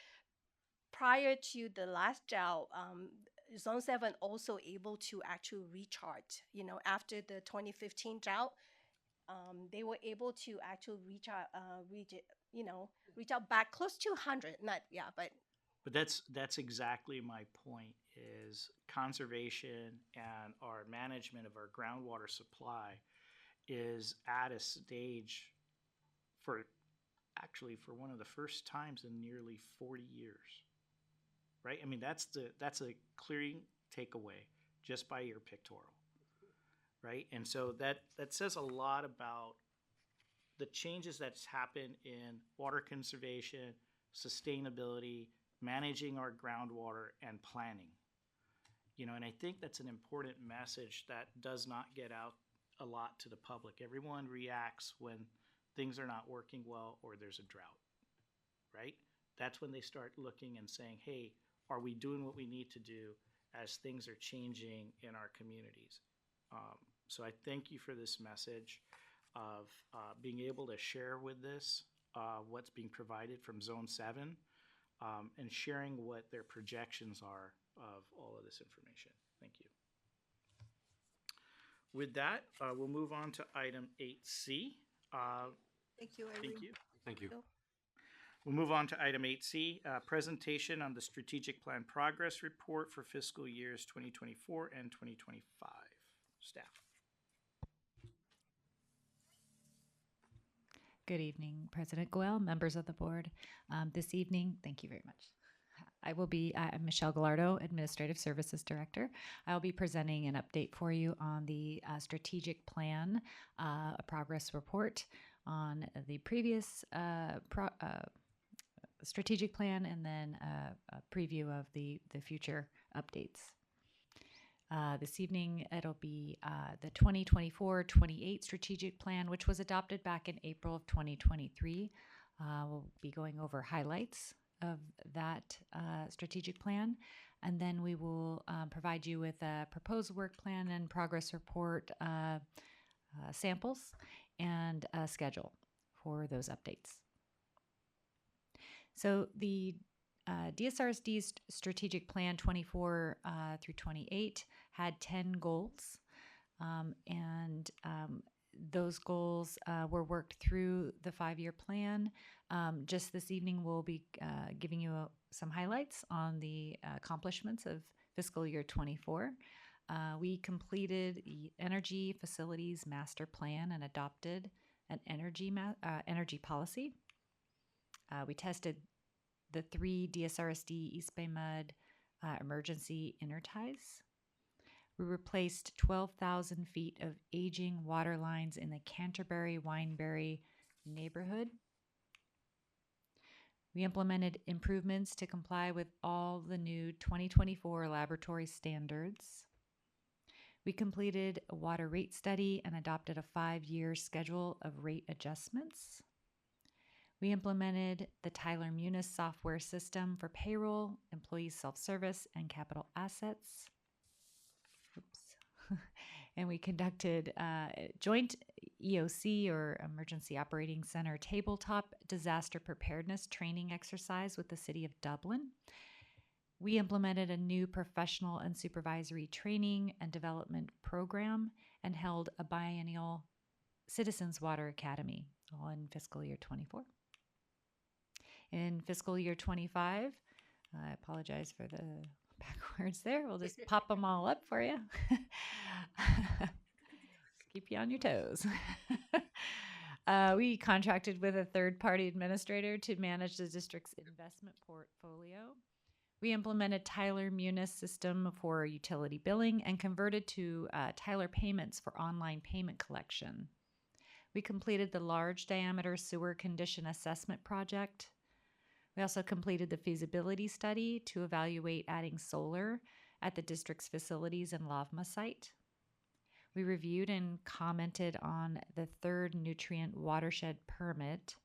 prior to the last drought, Zone 7 also able to actually recharge. You know, after the 2015 drought, they were able to actually reach out back close to 100. But that's exactly my point, is conservation and our management of our groundwater supply is at a stage for one of the first times in nearly 40 years, right? I mean, that's a clear takeaway just by your pictorial, right? And so that says a lot about the changes that's happened in water conservation, sustainability, managing our groundwater, and planning. You know, and I think that's an important message that does not get out a lot to the public. Everyone reacts when things are not working well or there's a drought, right? That's when they start looking and saying, hey, are we doing what we need to do as things are changing in our communities? So I thank you for this message of being able to share with this what's being provided from Zone 7 and sharing what their projections are of all of this information. Thank you. With that, we'll move on to item 8C. Thank you, Irene. Thank you. Thank you. We'll move on to item 8C, presentation on the strategic plan progress report for fiscal years 2024 and 2025. Staff. Good evening, President Goel, members of the board. This evening, thank you very much. I'm Michelle Gallardo, Administrative Services Director. I'll be presenting an update for you on the strategic plan, a progress report on the previous strategic plan, and then a preview of the future updates. This evening, it'll be the 2024-28 strategic plan, which was adopted back in April of 2023. We'll be going over highlights of that strategic plan, and then we will provide you with a proposed work plan and progress report samples and a schedule for those updates. So the DSRSD's strategic plan 24 through 28 had 10 goals, and those goals were worked through the 5-year plan. Just this evening, we'll be giving you some highlights on the accomplishments of fiscal year 24. We completed the Energy Facilities Master Plan and adopted and energy policy. We tested the 3 DSRSD East Bay Mud emergency interties. We replaced 12,000 feet of aging water lines in the Canterbury Wineberry neighborhood. We implemented improvements to comply with all the new 2024 laboratory standards. We completed a water rate study and adopted a 5-year schedule of rate adjustments. We implemented the Tyler Munis software system for payroll, employee self-service, and capital assets. Oops. And we conducted joint EOC, or Emergency Operating Center, tabletop disaster preparedness training exercise with the City of Dublin. We implemented a new professional and supervisory training and development program and held a biennial Citizens Water Academy, all in fiscal year 24. In fiscal year 25, I apologize for the backwards there. We'll just pop them all up for you. Keep you on your toes. We contracted with a third-party administrator to manage the district's investment portfolio. We implemented Tyler Munis system for utility billing and converted to Tyler Payments for online payment collection. We completed the large diameter sewer condition assessment project. We also completed the feasibility study to evaluate adding solar at the district's facilities and Lavma site. We reviewed and commented on the 3rd nutrient watershed permit.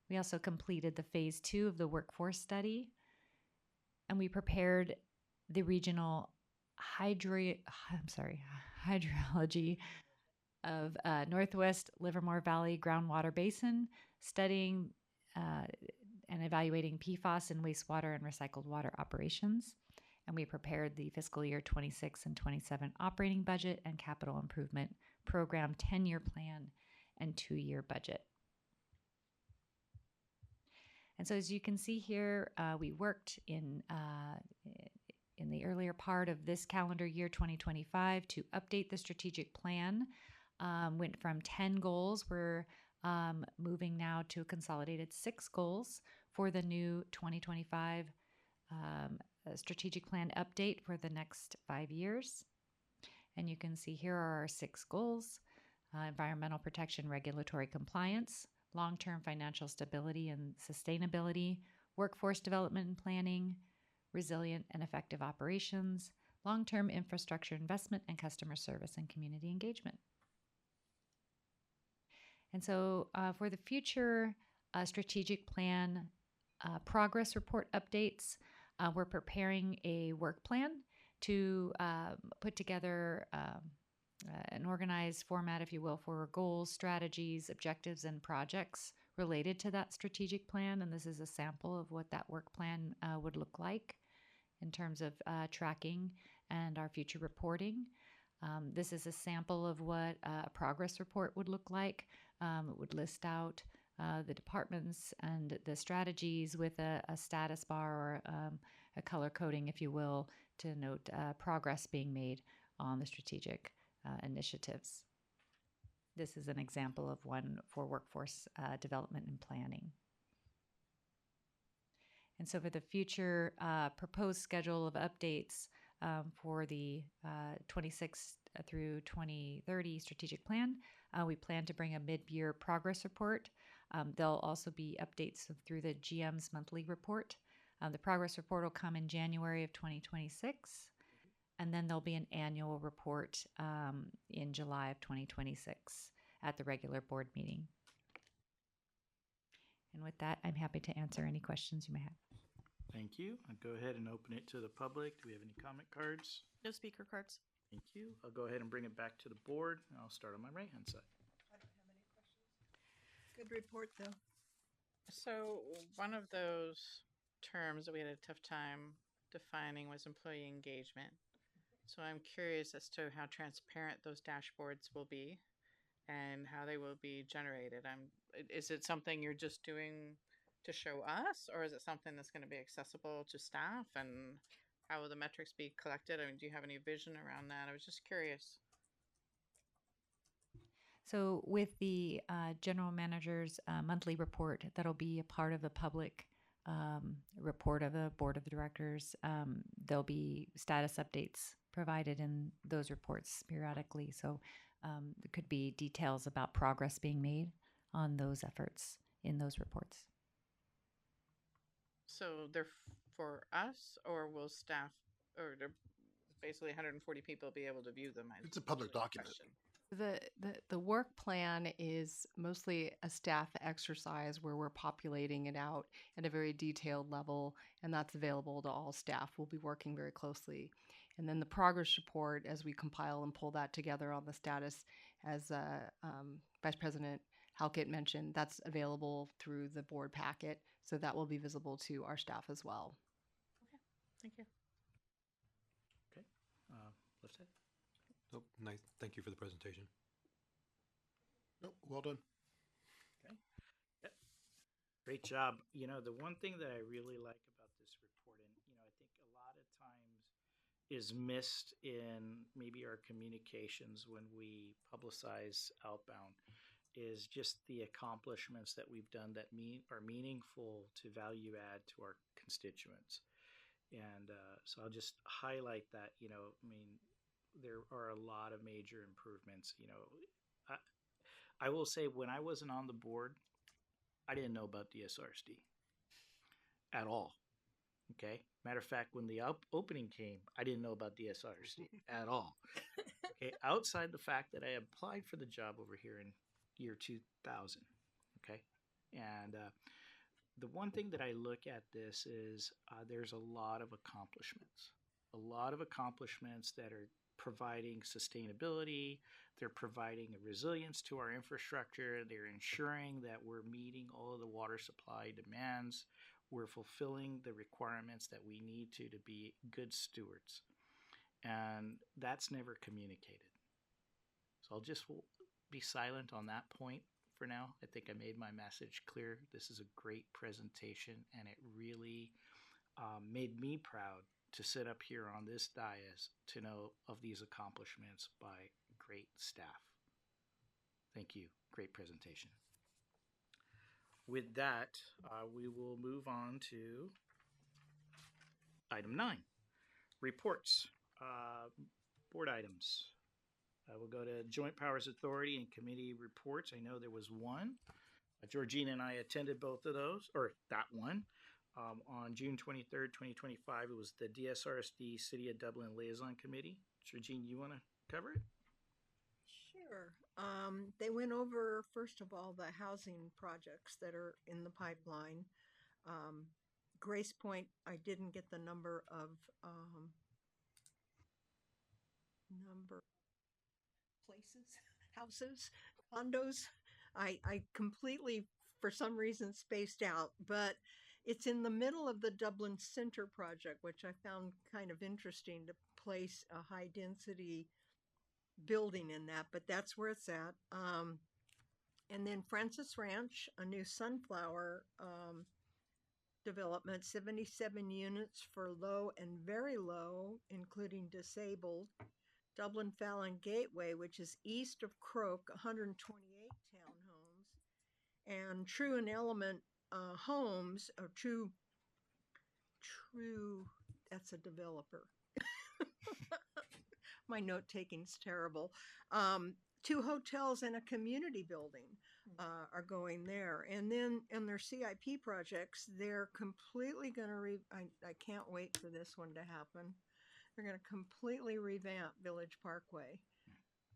We also completed the phase 2 of the workforce study, and we prepared the regional hydrology of Northwest Livermore Valley groundwater basin, studying and evaluating PFAS in wastewater and recycled water operations. And we prepared the fiscal year 26 and 27 operating budget and capital improvement program 10-year plan and 2-year budget. And so as you can see here, we worked in the earlier part of this calendar year 2025 to update the strategic plan. Went from 10 goals. We're moving now to a consolidated 6 goals for the new 2025 strategic plan update for the next 5 years. And you can see here are our 6 goals: environmental protection, regulatory compliance, long-term financial stability and sustainability, workforce development and planning, resilient and effective operations, long-term infrastructure investment, and customer service and community engagement. And so for the future strategic plan progress report updates, we're preparing a work plan to put together an organized format, if you will, for goals, strategies, objectives, and projects related to that strategic plan. And this is a sample of what that work plan would look like in terms of tracking and our future reporting. This is a sample of what a progress report would look like. It would list out the departments and the strategies with a status bar or a color coding, if you will, to note progress being made on the strategic initiatives. This is an example of one for workforce development and planning. And so for the future proposed schedule of updates for the 26 through 2030 strategic plan, we plan to bring a mid-year progress report. There'll also be updates through the GM's monthly report. The progress report will come in January of 2026, and then there'll be an annual report in July of 2026 at the regular board meeting. And with that, I'm happy to answer any questions you may have. Thank you. I'll go ahead and open it to the public. Do we have any comment cards? No speaker cards. Thank you. I'll go ahead and bring it back to the board. I'll start on my right-hand side. I don't have any questions. Good report, though. So one of those terms that we had a tough time defining was employee engagement. So I'm curious as to how transparent those dashboards will be and how they will be generated. Is it something you're just doing to show us, or is it something that's going to be accessible to staff, and how will the metrics be collected? I mean, do you have any vision around that? I was just curious. So, with the general manager's monthly report, that'll be a part of the public report of the board of directors. There'll be status updates provided in those reports periodically. So, there could be details about progress being made on those efforts in those reports. So they're for us, or will staff, or they're basically 140 people be able to view them? It's a public document. Question. The work plan is mostly a staff exercise where we're populating it out at a very detailed level, and that's available to all staff. We'll be working very closely. And then the progress report, as we compile and pull that together on the status, as Vice President Halkett mentioned, that's available through the board packet, so that will be visible to our staff as well. Okay, thank you. Okay. Left side. Nope. Nice. Thank you for the presentation. Nope, well done. Okay. Yep. Great job. You know, the one thing that I really like about this report, and you know, I think a lot of times is missed in maybe our communications when we publicize outbound, is just the accomplishments that we've done that are meaningful to value add to our constituents. And so I'll just highlight that. You know, I mean, there are a lot of major improvements. You know, I will say when I wasn't on the board, I didn't know about DSRSD at all. Okay. Matter of fact, when the opening came, I didn't know about DSRSD at all. Okay. Outside the fact that I applied for the job over here in year 2000. Okay. And the one thing that I look at this is there's a lot of accomplishments that are providing sustainability. They're providing a resilience to our infrastructure. They're ensuring that we're meeting all of the water supply demands. We're fulfilling the requirements that we need to be good stewards. And that's never communicated. So I'll just be silent on that point for now. I think I made my message clear. This is a great presentation, and it really made me proud to sit up here on this dais to know of these accomplishments by great staff. Thank you. Great presentation. With that, we will move on to item 9, reports, board items. We'll go to Joint Powers Authority and committee reports. I know there was one. Georgina and I attended both of those, or that one. On June 23rd, 2025, it was the DSRSD City of Dublin Liaison Committee. Georgina, you want to cover it? Sure. They went over, first of all, the housing projects that are in the pipeline. Grace Point, I didn't get the number of places, houses, condos. I completely, for some reason, spaced out, but it's in the middle of the Dublin Center project, which I found kind of interesting to place a high density building in that, but that's where it's at. And then Francis Ranch, a new sunflower development, 77 units for low and very low, including disabled. Dublin Fallon Gateway, which is east of Croke, 128 townhomes. And True and Element Homes, or True, that's a developer. My note taking's terrible. 2 hotels and a community building are going there. And then in their CIP projects, they're completely going to I can't wait for this one to happen. They're going to completely revamp Village Parkway.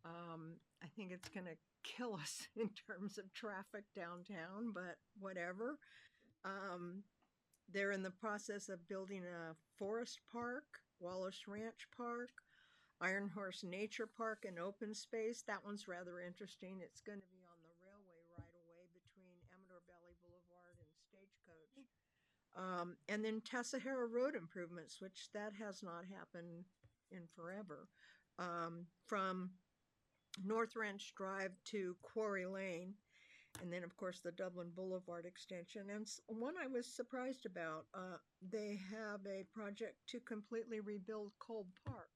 I think it's going to kill us in terms of traffic downtown, but whatever. They're in the process of building a forest park, Wallace Ranch Park, Iron Horse Nature Park, and open space. That one's rather interesting. It's going to be on the railway right away between Amador Valley Boulevard and Stagecoach. And then Tassajara Road improvements, which that has not happened in forever. From North Ranch Drive to Quarry Lane. And then, of course, the Dublin Boulevard extension. And one I was surprised about, they have a project to completely rebuild Kolb Park.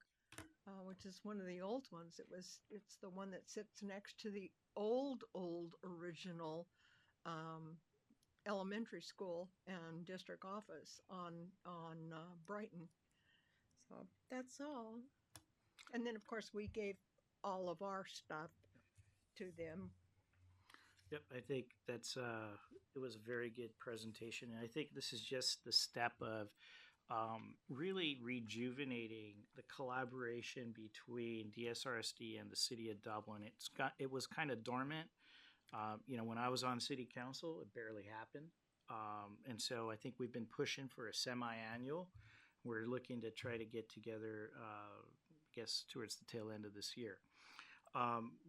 which is one of the old ones. It's the one that sits next to the old original elementary school and district office on Brighton. So that's all. And then of course we gave all of our stuff to them. Yep, I think that's it was a very good presentation, and I think this is just the step of really rejuvenating the collaboration between DSRSD and the city of Dublin. It was kind of dormant. When I was on city council, it barely happened, and so I think we've been pushing for a semi-annual. We're looking to try to get together, I guess, towards the tail end of this year.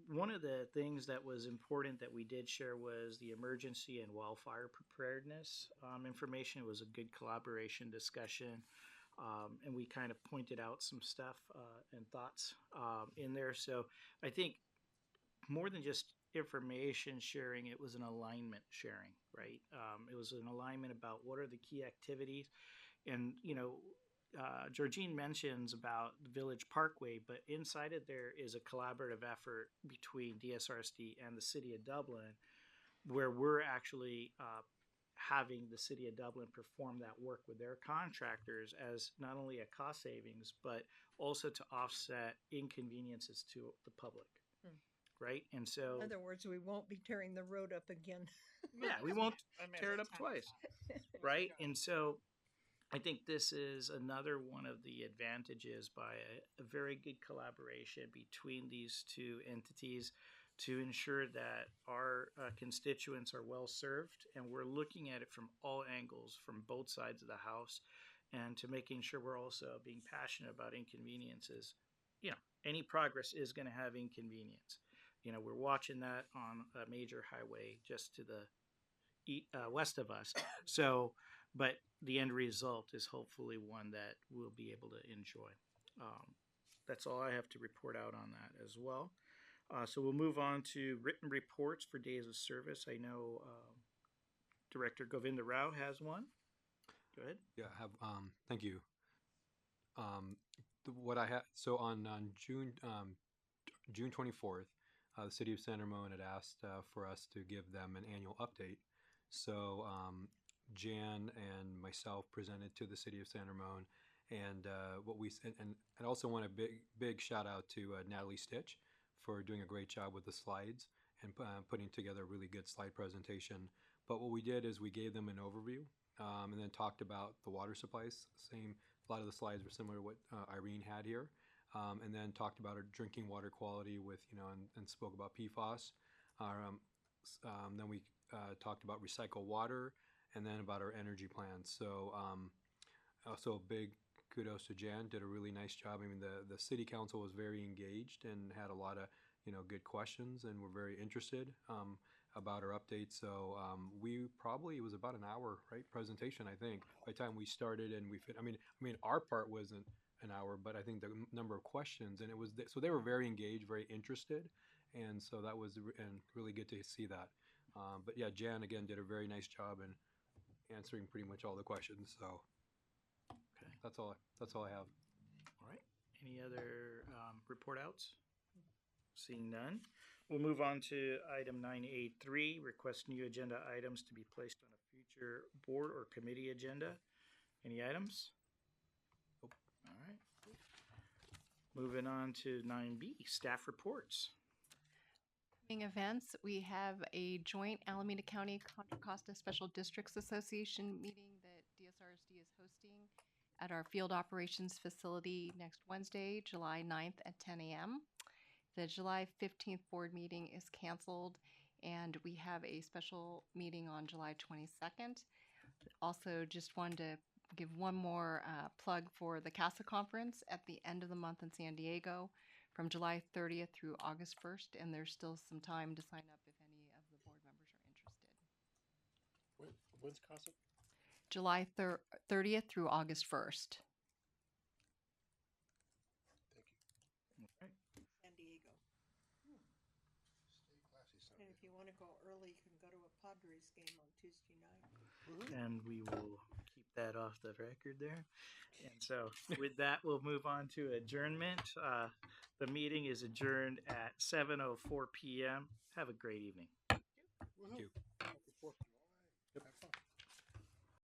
One of the things that was important that we did share was the emergency and wildfire preparedness information. It was a good collaboration discussion, and we kind of pointed out some stuff and thoughts in there. So I think more than just information sharing, it was an alignment sharing, right? It was an alignment about what are the key activities. And, Georgine mentions about the Village Parkway, but inside of there is a collaborative effort between DSRSD and the City of Dublin, where we're actually having the City of Dublin perform that work with their contractors as not only a cost savings, but also to offset inconveniences to the public. Right? And so, in other words, we won't be tearing the road up again. Yeah, we won't tear it up twice. Right? And so I think this is another one of the advantages by a very good collaboration between these two entities to ensure that our constituents are well served, and we're looking at it from all angles, from both sides of the house, and to making sure we're also being passionate about inconveniences. Any progress is going to have inconvenience. We're watching that on a major highway just to the west of us. So, but the end result is hopefully one that we'll be able to enjoy. That's all I have to report out on that as well. So we'll move on to written reports for days of service. I know Director Govinda Rao has one. Go ahead. Yeah, I have. Thank you. What I had on June 24th, the city of San Ramon had asked for us to give them an annual update. So Jan and myself presented to the city of San Ramon, and I also want a big shout out to Natalie Stitch for doing a great job with the slides and putting together a really good slide presentation. But what we did is we gave them an overview and then talked about the water supplies. A lot of the slides were similar to what Irene had here. And then talked about our drinking water quality and spoke about PFAS. Then we talked about recycled water, and then about our energy plans. So also a big kudos to Jan, did a really nice job. I mean, the city council was very engaged and had a lot of good questions, and were very interested about our updates. So it was about an hour, right, presentation, I think, by the time we started, and we fit. I mean, our part wasn't an hour, but I think the number of questions, and so they were very engaged, very interested, and so that was really good to see that. But yeah, Jan again did a very nice job in answering pretty much all the questions. So okay, that's all I have. All right. Any other report outs? Seeing none, we'll move on to item 9A3, request new agenda items to be placed on a future board or committee agenda. Any items? Nope. All right. Moving on to 9B, staff reports. Events, we have a joint Alameda County Contra Costa Special Districts Association meeting that DSRSD is hosting at our field operations facility next Wednesday, July 9th at 10 a.m. The July 15th board meeting is canceled, and we have a special meeting on July 22nd. Also, just wanted to give one more plug for the CASA conference at the end of the month in San Diego from July 30th through August 1st, and there's still some time to sign up if any of the board members are interested. When's CASA? July 30th through August 1st. San Diego. Stay classy, son. And if you want to go early, you can go to a Padres game on Tuesday night. And we will keep keep that off the record there. And so with that, we'll move on to adjournment. The meeting is adjourned at 7:04 p.m. Have a great evening. Thank you.